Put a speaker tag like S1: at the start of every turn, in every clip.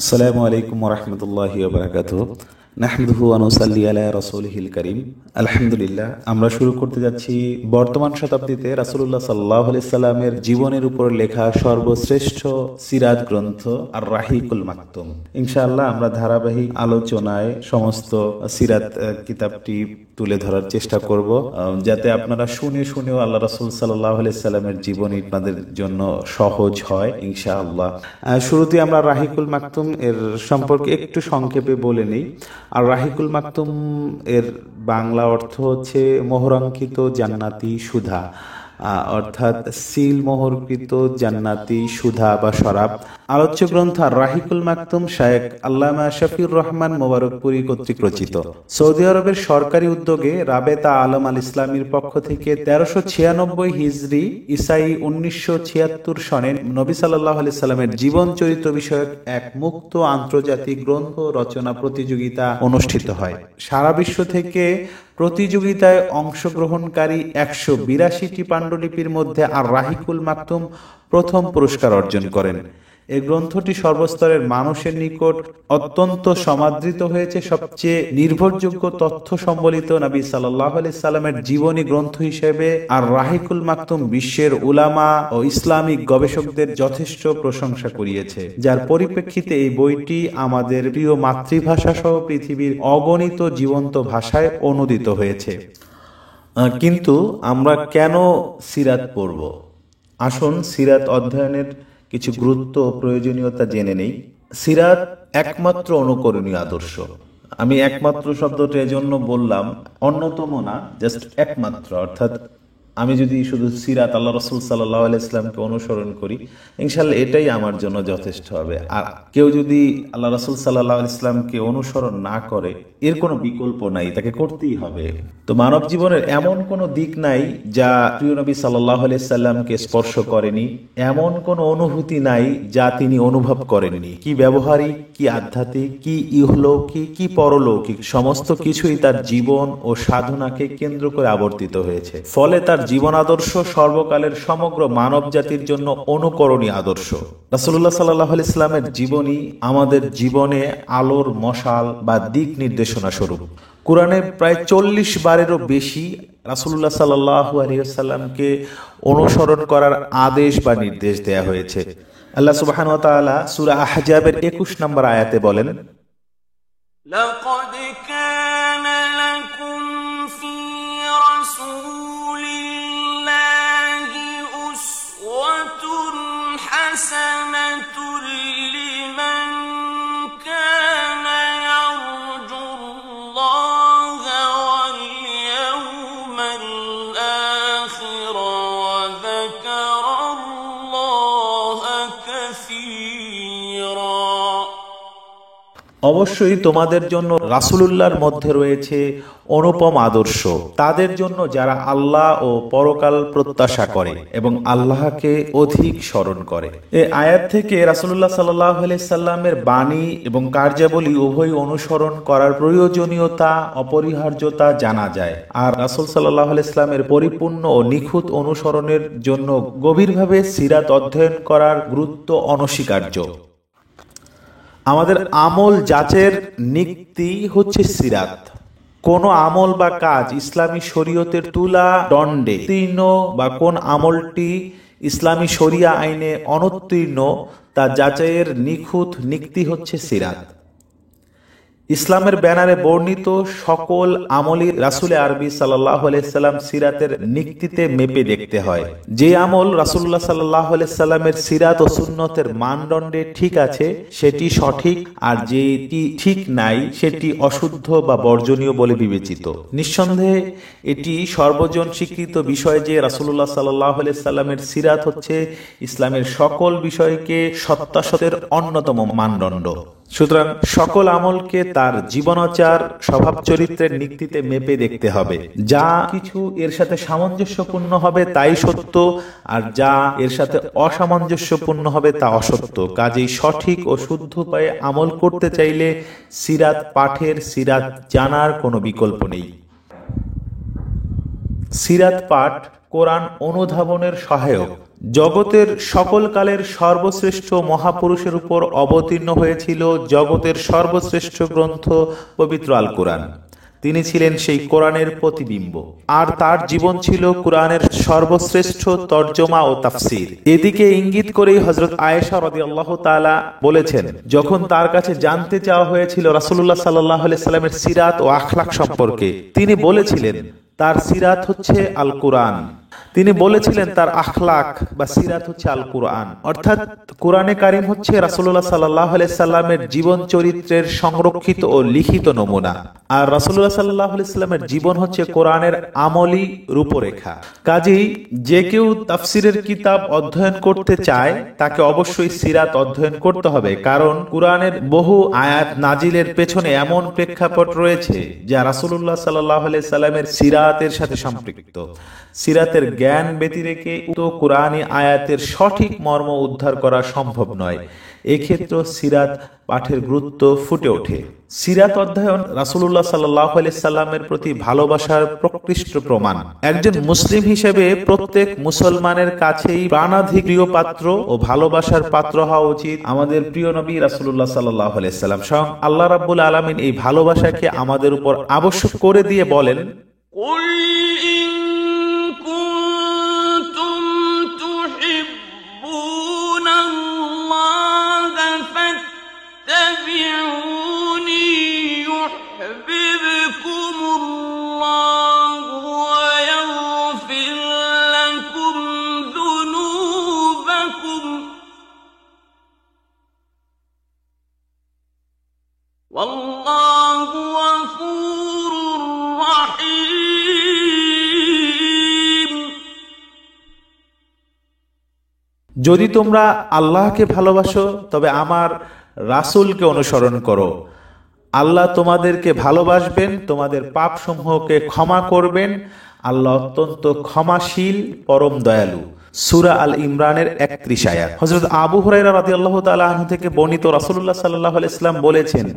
S1: আসসালামু আলাইকুম ওরহমতুল্লাহি ওবারাকাতুহু নাহমাদুহু ওয়া নুসাল্লি আলা রাসূলিহিল কারীম। আলহামদুলিল্লাহ, আমরা শুরু করতে যাচ্ছি বর্তমান শতাব্দীতে রাসূলুল্লাহ সাল্লাল্লাহু আলাইহি সাল্লামের জীবনের উপর লেখা সর্বশ্রেষ্ঠ সিরাত গ্রন্থ আর রাহিকুল মাকতুম। ইনশাআল্লাহ আমরা ধারাবাহিক আলোচনায় সমস্ত সিরাত কিতাবটি তুলে ধরার চেষ্টা করব, যাতে আপনারা শুনেও আল্লাহ রাসূল সাল্লাল্লাহু আলাইহি সাল্লামের জীবনী আপনাদের জন্য সহজ হয় ইনশাআল্লাহ। শুরুতে আমরা রাহিকুল মাকতুম এর সম্পর্কে একটু সংক্ষেপে বলে নিই। আর রাহিকুল মাকতুম এর বাংলা অর্থ হচ্ছে মোহরাঙ্কিত জান্নাতি সুধা, অর্থাৎ সিল মোহরকৃত জান্নাতি সুধা বা শরাব। আলোচ্য গ্রন্থ আর রাহিকুল মাকতুম শায়েখ আল্লামা শফিউর রহমান মোবারকপুরী কর্তৃক রচিত। সৌদি আরবের সরকারি উদ্যোগে রাবেতা আলম আল ইসলামীর পক্ষ থেকে 1396 হিজরি ইসাই 1976 সনে নবী সাল্লাল্লাহু আলাইহি সাল্লামের জীবন চরিত্র বিষয়ক এক মুক্ত আন্তর্জাতিক গ্রন্থ রচনা প্রতিযোগিতা অনুষ্ঠিত হয়। সারা বিশ্ব থেকে প্রতিযোগিতায় অংশগ্রহণকারী 182টি পাণ্ডুলিপির মধ্যে আর রাহিকুল মাকতুম প্রথম পুরস্কার অর্জন করেন। এই গ্রন্থটি সর্বস্তরের মানুষের নিকট অত্যন্ত সমাদৃত হয়েছে। সবচেয়ে নির্ভরযোগ্য তথ্য সম্বলিত নবী সাল্লাল্লাহু আলাইহি সাল্লামের জীবনী গ্রন্থ হিসেবে আর রাহিকুল মাকতুম বিশ্বের উলামা ও ইসলামিক গবেষকদের যথেষ্ট প্রশংসা কুড়িয়েছে, যার পরিপ্রেক্ষিতে এই বইটি আমাদের প্রিয় মাতৃভাষা সহ পৃথিবীর অগণিত জীবন্ত ভাষায় অনূদিত হয়েছে। কিন্তু আমরা কেন সিরাত পড়ব? আসুন সিরাত অধ্যয়নের কিছু গুরুত্ব ও প্রয়োজনীয়তা জেনে নেই। সিরাত একমাত্র অনুকরণীয় আদর্শ। আমি একমাত্র শব্দটা এজন্য বললাম, অন্যতম না, জাস্ট একমাত্র। অর্থাৎ আমি যদি শুধু সিরাত আল্লাহ রাসূল সাল্লাল্লাহু আলাইহি সাল্লামকে অনুসরণ করি, ইনশাআল্লাহ এটাই আমার জন্য যথেষ্ট হবে। আর কেউ যদি আল্লাহ রাসূল সাল্লাল্লাহু আলাইহি সাল্লামকে অনুসরণ না করে, এর কোনো বিকল্প নাই, তাকে করতেই হবে। তো মানব জীবনের এমন কোনো দিক নাই যা প্রিয় নবী সাল্লাল্লাহু আলাইহি সাল্লামকে স্পর্শ করেনি, এমন কোনো অনুভূতি নাই যা তিনি অনুভব করেননি। কি ব্যবহারিক, কি আধ্যাত্মিক, কি ইহলৌকিক, কি পরলৌকিক, সমস্ত কিছুই তার জীবন ও সাধনাকে কেন্দ্র করে আবর্তিত হয়েছে। ফলে তার জীবন আদর্শ সর্বকালের সমগ্র মানব জাতির জন্য অনুকরণীয় আদর্শ। রাসূলুল্লাহ সাল্লাল্লাহু আলাইহি সাল্লামের জীবনী আমাদের জীবনে আলোর মশাল বা দিক নির্দেশনা স্বরূপ। কুরআনে প্রায় 40 বারেরও বেশি রাসূলুল্লাহ সাল্লাল্লাহু আলাইহি সাল্লামকে অনুসরণ করার আদেশ বা নির্দেশ দেয়া হয়েছে। আল্লাহ সুবহানাহু ওয়া তাআলা সূরা আহজাবের 21 নম্বর আয়াতে বলেন,
S2: লাকাদ কানা লাকুম ফি রাসূলিল্লাহি উসওয়াতুন হাসানাতুন লিমান কানা ইয়ারজুল্লাহা ওয়াল ইয়াওমাল আখির ওয়া যাকারাল্লাহা কাসীরা।
S1: অবশ্যই তোমাদের জন্য রাসূলুল্লাহর মধ্যে রয়েছে অনুপম আদর্শ, তাদের জন্য যারা আল্লাহ ও পরকাল প্রত্যাশা করে এবং আল্লাহকে অধিক স্মরণ করে। এই আয়াত থেকে রাসূলুল্লাহ সাল্লাল্লাহু আলাইহি সাল্লামের বাণী এবং কার্যাবলী উভয় অনুসরণ করার প্রয়োজনীয়তা, অপরিহার্যতা জানা যায়। আর রাসূল সাল্লাল্লাহু আলাইহি সাল্লামের পরিপূর্ণ ও নিখুঁত অনুসরণের জন্য গভীরভাবে সিরাত অধ্যয়ন করার গুরুত্ব অনস্বীকার্য। আমাদের আমল যাচের নিক্তি হচ্ছে সিরাত। কোন আমল বা কাজ ইসলামী শরীয়তের তুলা দণ্ডে উত্তীর্ণ বা কোন আমলটি ইসলামী শরিয়া আইনে অনুত্তীর্ণ, তা যাচাইয়ের নিখুঁত নিক্তি হচ্ছে সিরাত। ইসলামের ব্যানারে বর্ণিত সকল আমলই রাসূল আরবি সাল্লাল্লাহু আলাইহি সাল্লাম সিরাতের নিক্তিতে মেপে দেখতে হয়। যে আমল রাসূলুল্লাহ সাল্লাল্লাহু আলাইহি সাল্লামের সিরাত ও সুন্নতের মানদণ্ডে ঠিক আছে সেটি সঠিক, আর যেটি ঠিক নাই সেটি অশুদ্ধ বা বর্জনীয় বলে বিবেচিত। নিঃসন্দেহে এটি সর্বজন স্বীকৃত বিষয় যে রাসূলুল্লাহ সাল্লাল্লাহু আলাইহি সাল্লামের সিরাত হচ্ছে ইসলামের সকল বিষয়কে সত্যাসত্যের অন্যতম মানদণ্ড। সুতরাং সকল আমলকে তার জীবনাচার, স্বভাব চরিত্রের নিক্তিতে মেপে দেখতে হবে। যা কিছু এর সাথে সামঞ্জস্যপূর্ণ হবে তাই সত্য, আর যা এর সাথে অসামঞ্জস্যপূর্ণ হবে তা অসত্য। কাজেই সঠিক ও শুদ্ধ উপায়ে আমল করতে চাইলে সিরাত পাঠের, সিরাত জানার কোনো বিকল্প নেই। সিরাত পাঠ কোরআন অনুধাবনের সহায়ক। জগতের সকল কালের সর্বশ্রেষ্ঠ মহাপুরুষের উপর অবতীর্ণ হয়েছিল জগতের সর্বশ্রেষ্ঠ গ্রন্থ পবিত্র আল কোরআন। তিনি ছিলেন সেই কোরআনের প্রতিবিম্ব, আর তার জীবন ছিল কোরআনের সর্বশ্রেষ্ঠ তর্জমা ও তাফসীর। এদিকে ইঙ্গিত করেই হযরত আয়েশা রাদিয়াল্লাহু তাআলা বলেছেন, যখন তার কাছে জানতে চাওয়া হয়েছিল রাসূলুল্লাহ সাল্লাল্লাহু আলাইহি সাল্লামের সিরাত ও আখলাক সম্পর্কে, তিনি বলেছিলেন তার সিরাত হচ্ছে আল কোরআন। তিনি বলেছিলেন তার আখলাক বা সিরাত হচ্ছে আল কোরআন, অর্থাৎ কোরআনে কারিম হচ্ছে রাসূলুল্লাহ সাল্লাল্লাহু আলাইহি সাল্লামের জীবন চরিত্রের সংরক্ষিত ও লিখিত নমুনা, আর রাসূলুল্লাহ সাল্লাল্লাহু আলাইহি সাল্লামের জীবন হচ্ছে কোরআনের আমলি রূপরেখা। কাজেই যে কেউ তাফসিরের কিতাব অধ্যয়ন করতে চায় তাকে অবশ্যই সিরাত অধ্যয়ন করতে হবে, কারণ কোরআনের বহু আয়াত নাজিলের পেছনে এমন প্রেক্ষাপট রয়েছে যা রাসূলুল্লাহ সাল্লাল্লাহু আলাইহি সাল্লামের সিরাতের সাথে সম্পৃক্ত। সিরাতের জ্ঞান ব্যতি রেখে তো কোরআনী আয়াতের সঠিক মর্ম উদ্ধার করা সম্ভব নয়। এক্ষেত্রে সিরাত পাঠের গুরুত্ব ফুটে ওঠে। সিরাত অধ্যয়ন রাসূলুল্লাহ সাল্লাল্লাহু আলাইহি সাল্লামের প্রতি ভালোবাসার প্রকৃষ্ট প্রমাণ। একজন মুসলিম হিসেবে প্রত্যেক মুসলমানের কাছেই প্রাণাধিক প্রিয় পাত্র ও ভালোবাসার পাত্র হওয়া উচিত আমাদের প্রিয় নবী রাসূলুল্লাহ সাল্লাল্লাহু আলাইহি সাল্লাম। স্বয়ং আল্লাহ রাব্বুল আলামিন এই ভালোবাসাকে আমাদের উপর আবশ্যক করে দিয়ে বলেন,
S2: قل إن كنتم تحبون الله فاتبعوني يحببكم الله ويغفر لكم ذنوبكم والله غفور رحيم।
S1: যদি তোমরা আল্লাহকে ভালোবাসো তবে আমার রাসূলকে অনুসরণ করো। আল্লাহ তোমাদেরকে ভালোবাসবেন, তোমাদের পাপ সমূহকে ক্ষমা করবেন। আল্লাহ অত্যন্ত ক্ষমাশীল, পরম দয়ালু। সূরা আল ইমরানের 31 আয়াত। হযরত আবু হুরায়রা রাদিয়াল্লাহু তাআলা আনহু থেকে বর্ণিত, রাসূলুল্লাহ সাল্লাল্লাহু আলাইহি ওয়াসাল্লাম বলেছেন,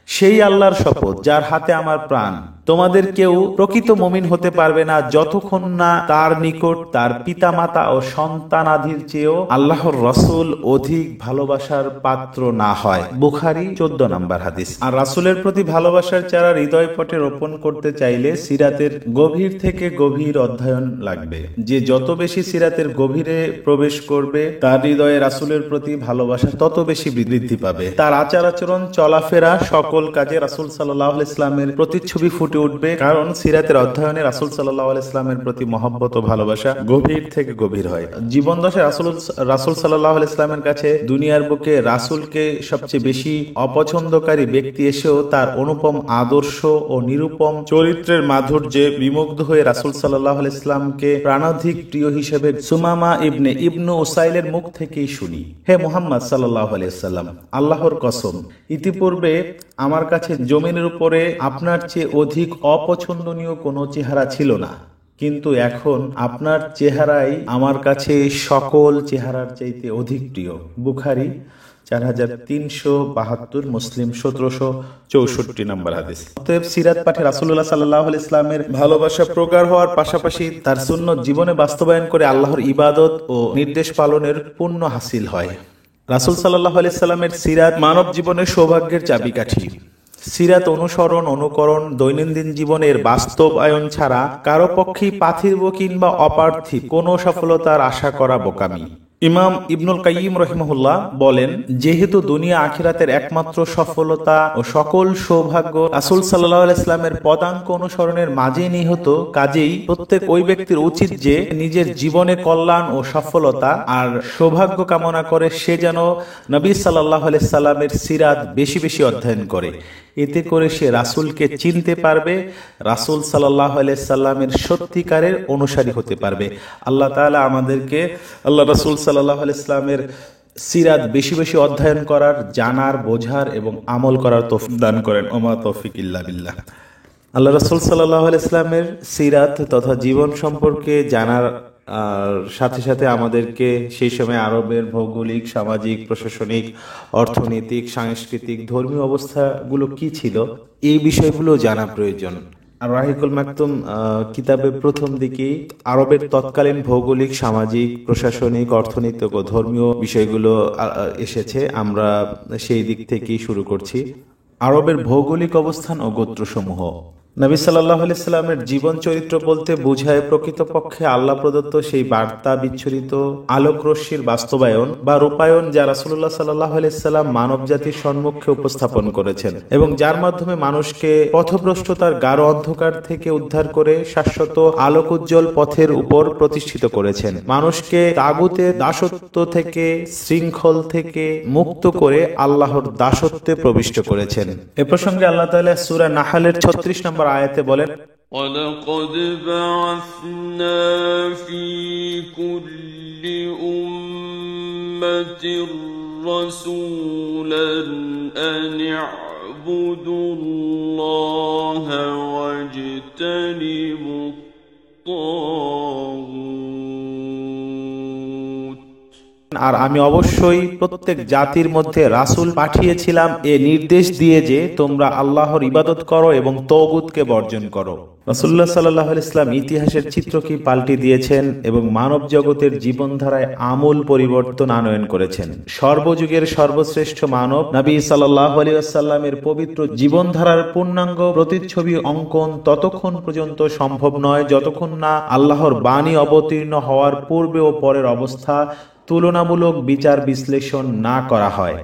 S1: সেই আল্লাহর শপথ যার হাতে আমার প্রাণ, তোমাদের কেউ প্রকৃত মুমিন হতে পারবে না যতক্ষণ না তার নিকট তার পিতামাতা ও সন্তানাদির চেয়েও আল্লাহর রাসূল অধিক ভালোবাসার পাত্র না হয়। বুখারী 14 নম্বর হাদিস। আর রাসূলের প্রতি ভালোবাসার চারা হৃদয়পটে রোপণ করতে চাইলে সিরাতের গভীর থেকে গভীর অধ্যয়ন লাগবে। যে যত বেশি সিরাতের গভীরে প্রবেশ করবে তার হৃদয়ে রাসূলের প্রতি ভালোবাসা তত বেশি বৃদ্ধি পাবে। তার আচার আচরণ, চলাফেরা, সকল কাজে রাসূল সাল্লাল্লাহু আলাইহি ওয়াসাল্লামের প্রতিচ্ছবি ফুটে উঠবে, কারণ সিরাতের অধ্যয়নে রাসূল সাল্লাল্লাহু আলাইহি ওয়াসাল্লামের প্রতি মহব্বত ও ভালোবাসা গভীর থেকে গভীর হয়। জীবন দশায় রাসূল সাল্লাল্লাহু আলাইহি ওয়াসাল্লামের কাছে দুনিয়ার বুকে রাসূলকে সবচেয়ে বেশি অপছন্দকারী ব্যক্তি এসেও তার অনুপম আদর্শ ও নিরুপম চরিত্রের মাধুর্যে বিমুগ্ধ হয়ে রাসূল সাল্লাল্লাহু আলাইহি ওয়াসাল্লামকে প্রাণাধিক প্রিয় হিসেবে সুমামা ইবনে উসাইলের মুখ থেকেই শুনি, হে মুহাম্মদ সাল্লাল্লাহু আলাইহি ওয়াসাল্লাম, আল্লাহর কসম, ইতিপূর্বে আমার কাছে জমিনের উপরে আপনার চেয়ে অধিক অপছন্দনীয় কোনো চেহারা ছিল না, কিন্তু এখন আপনার চেহারাই আমার কাছে সকল চেহারার চাইতে অধিক প্রিয়। বুখারী 4372, মুসলিম 1764 নম্বর হাদিস। অতএব সিরাত পাঠে রাসূলুল্লাহ সাল্লাল্লাহু আলাইহি ওয়াসাল্লামের ভালোবাসা প্রগাঢ় হওয়ার পাশাপাশি তার সুন্নত জীবনে বাস্তবায়ন করে আল্লাহর ইবাদত ও নির্দেশ পালনের পুণ্য হাসিল হয়। রাসূল সাল্লাল্লাহু আলাইহি ওয়াসাল্লামের সিরাত মানব জীবনের সৌভাগ্যের চাবিকাঠি। সিরাত অনুসরণ, অনুকরণ দৈনন্দিন জীবনের বাস্তবায়ন ছাড়া কারো পক্ষেই পার্থিব কিংবা অপার্থিব কোনো সফলতার আশা করা বোকামি। ইমাম ইবনুল কাইয়িম রাহিমাহুল্লাহ বলেন, যেহেতু দুনিয়া আখিরাতের একমাত্র সফলতা ও সকল সৌভাগ্য রাসূল সাল্লাল্লাহু আলাইহি ওয়াসাল্লামের পদাঙ্ক অনুসরণের মাঝেই নিহিত, কাজেই প্রত্যেক ওই ব্যক্তির উচিত যে নিজের জীবনে কল্যাণ ও সফলতা আর সৌভাগ্য কামনা করে সে যেন নবী সাল্লাল্লাহু আলাইহি ওয়াসাল্লামের সিরাত বেশি বেশি অধ্যয়ন করে। এতে করে সে রাসূলকে চিনতে পারবে, রাসূল সাল্লাল্লাহু আলাইহি ওয়াসাল্লামের সত্যিকারের অনুসারী হতে পারবে। আল্লাহ তাআলা আমাদেরকে আল্লাহ রাসূল সাল্লাল্লাহু আলাইহি ওয়াসাল্লামের সিরাত বেশি বেশি অধ্যয়ন করার, জানার, বোঝার এবং আমল করার তৌফিক দান করেন। ওমা তৌফিক ইল্লা বিল্লাহ। আল্লাহ রাসূল সাল্লাল্লাহু আলাইহি ওয়াসাল্লামের সিরাত তথা জীবন সম্পর্কে জানার আর সাথে সাথে আমাদেরকে সেই সময় আরবের ভৌগোলিক, সামাজিক, প্রশাসনিক, অর্থনৈতিক, সাংস্কৃতিক, ধর্মীয় অবস্থাগুলো কি ছিল এই বিষয়গুলো জানা প্রয়োজন। আর রাহিকুল মাকতুম কিতাবের প্রথম দিকে আরবের তৎকালীন ভৌগোলিক, সামাজিক, প্রশাসনিক, অর্থনৈতিক ও ধর্মীয় বিষয়গুলো এসেছে। আমরা সেই দিক থেকেই শুরু করছি। আরবের ভৌগোলিক অবস্থান ও গোত্রসমূহ। নবী সাল্লাল্লাহু আলাইহি সাল্লামের জীবন চরিত্র বলতে বোঝায় প্রকৃতপক্ষে আল্লাহ প্রদত্ত সেই বার্তা বিচ্ছুরিত আলোক রশ্মির বাস্তবায়ন বা রূপায়ণ যা রাসূলুল্লাহ সাল্লাল্লাহু আলাইহি সাল্লাম মানব জাতির সম্মুখে উপস্থাপন করেছেন এবং যার মাধ্যমে মানুষকে পথভ্রষ্টতার গাঢ় অন্ধকার থেকে উদ্ধার করে শাশ্বত আলোক উজ্জ্বল পথের উপর প্রতিষ্ঠিত করেছেন। মানুষকে তাগুতের দাসত্ব থেকে, শৃঙ্খল থেকে মুক্ত করে আল্লাহর দাসত্বে প্রবিষ্ট করেছেন। এ প্রসঙ্গে আল্লাহ তাআলা সূরা নাহলের 36 নম্বর আয়াতে বলেন,
S2: وَلَقَدْ بَعَثْنَا فِي كُلِّ أُمَّةٍ رَّسُولًا أَنِ اعْبُدُوا اللَّهَ وَاجْتَنِبُوا الطَّاغُوتَ।
S1: আর আমি অবশ্যই প্রত্যেক জাতির মধ্যে রাসূল পাঠিয়েছিলাম এ নির্দেশ দিয়ে যে তোমরা আল্লাহর ইবাদত করো এবং তাগুতকে বর্জন করো। রাসূলুল্লাহ সাল্লাল্লাহু আলাইহি ওয়াসাল্লাম ইতিহাসের চিত্রকে পাল্টে দিয়েছেন এবং মানব জগতের জীবনধারায় আমূল পরিবর্তন আনয়ন করেছেন। সর্বযুগের সর্বশ্রেষ্ঠ মানব নবী সাল্লাল্লাহু আলাইহি ওয়াসাল্লামের পবিত্র জীবনধারার পূর্ণাঙ্গ প্রতিচ্ছবি অঙ্কন ততক্ষণ পর্যন্ত সম্ভব নয় যতক্ষণ না আল্লাহর বাণী অবতীর্ণ হওয়ার পূর্বে ও পরের অবস্থা তুলনামূলক বিচার বিশ্লেষণ না করা হয়।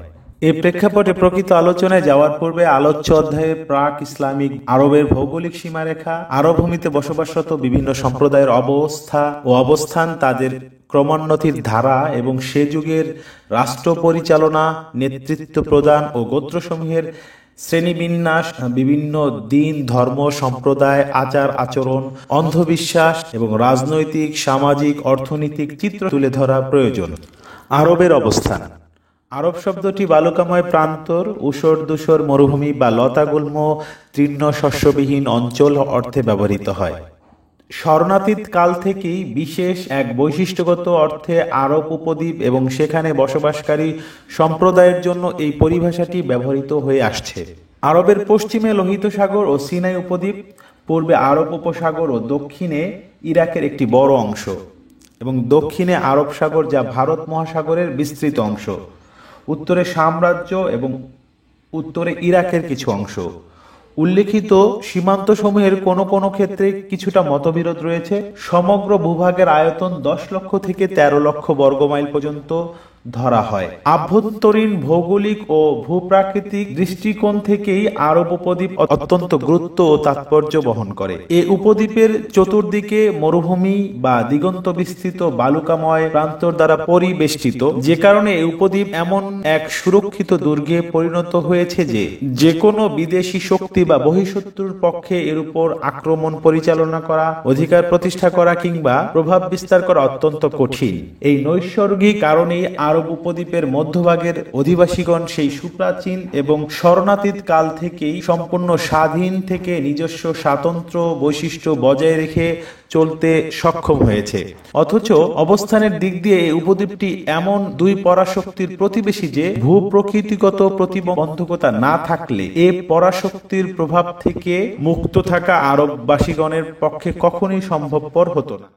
S1: এই প্রেক্ষাপটে প্রকৃত আলোচনায় যাওয়ার পূর্বে আলোচ্য অধ্যায়ে প্রাক ইসলামিক আরবের ভৌগোলিক সীমারেখা, আরব ভূমিতে বসবাসরত বিভিন্ন সম্প্রদায়ের অবস্থা ও অবস্থান, তাদের ক্রমোন্নতির ধারা এবং সে যুগের রাষ্ট্র পরিচালনা, নেতৃত্ব প্রদান ও গোত্রসমূহের শ্রেণীবিন্যাস, বিভিন্ন দিন, ধর্ম, সম্প্রদায়, আচার আচরণ, অন্ধবিশ্বাস এবং রাজনৈতিক, সামাজিক, অর্থনৈতিক চিত্র তুলে ধরা প্রয়োজন। আরবের অবস্থান। আরব শব্দটি বালুকাময় প্রান্তর, ঊষর ধূসর মরুভূমি বা লতাগুল্ম তৃণ শস্যবিহীন অঞ্চল অর্থে ব্যবহৃত হয়। স্মরণাতীত কাল থেকেই বিশেষ এক বৈশিষ্ট্যগত অর্থে আরব উপদ্বীপ এবং সেখানে বসবাসকারী সম্প্রদায়ের জন্য এই পরিভাষাটি ব্যবহৃত হয়ে আসছে। আরবের পশ্চিমে লোহিত সাগর ও সিনাই উপদ্বীপ, পূর্বে আরব উপসাগর ও দক্ষিণে ইরাকের একটি বড় অংশ এবং দক্ষিণে আরব সাগর যা ভারত মহাসাগরের বিস্তৃত অংশ, উত্তরে সাম্রাজ্য এবং উত্তরে ইরাকের কিছু অংশ। উল্লেখিত সীমান্তসমূহের কোনো কোনো ক্ষেত্রে কিছুটা মতবিরোধ রয়েছে। সমগ্র ভূভাগের আয়তন 10 লক্ষ থেকে 13 লক্ষ বর্গমাইল পর্যন্ত ধরা হয়। আভ্যন্তরীণ ভৌগোলিক ও ভূপ্রাকৃতিক দৃষ্টিকোণ থেকেই আরব উপদ্বীপ অত্যন্ত গুরুত্ব ও তাৎপর্য বহন করে। এই উপদ্বীপের চতুর্দিকে মরুভূমি বা দিগন্ত বিস্তৃত বালুকাময় প্রান্তর দ্বারা পরিবেষ্টিত, যে কারণে এই উপদ্বীপ এমন এক সুরক্ষিত দুর্গে পরিণত হয়েছে যে কোনো বিদেশি শক্তি বা বহিঃশত্রুর পক্ষে এর উপর আক্রমণ পরিচালনা করা, অধিকার প্রতিষ্ঠা করা কিংবা প্রভাব বিস্তার করা অত্যন্ত কঠিন। এই নৈসর্গিক কারণেই আরব উপদ্বীপের মধ্যভাগের অধিবাসীগণ সেই সুপ্রাচীন এবং স্মরণাতীত কাল থেকেই সম্পূর্ণ স্বাধীন থেকে নিজস্ব স্বাতন্ত্র্য বৈশিষ্ট্য বজায় রেখে চলতে সক্ষম হয়েছে। অথচ অবস্থানের দিক দিয়ে এই উপদ্বীপটি এমন দুই পরাশক্তির প্রতিবেশী যে ভূপ্রকৃতিগত প্রতিবন্ধকতা না থাকলে এ পরাশক্তির প্রভাব থেকে মুক্ত থাকা আরববাসীগণের পক্ষে কখনোই সম্ভবপর হতো না।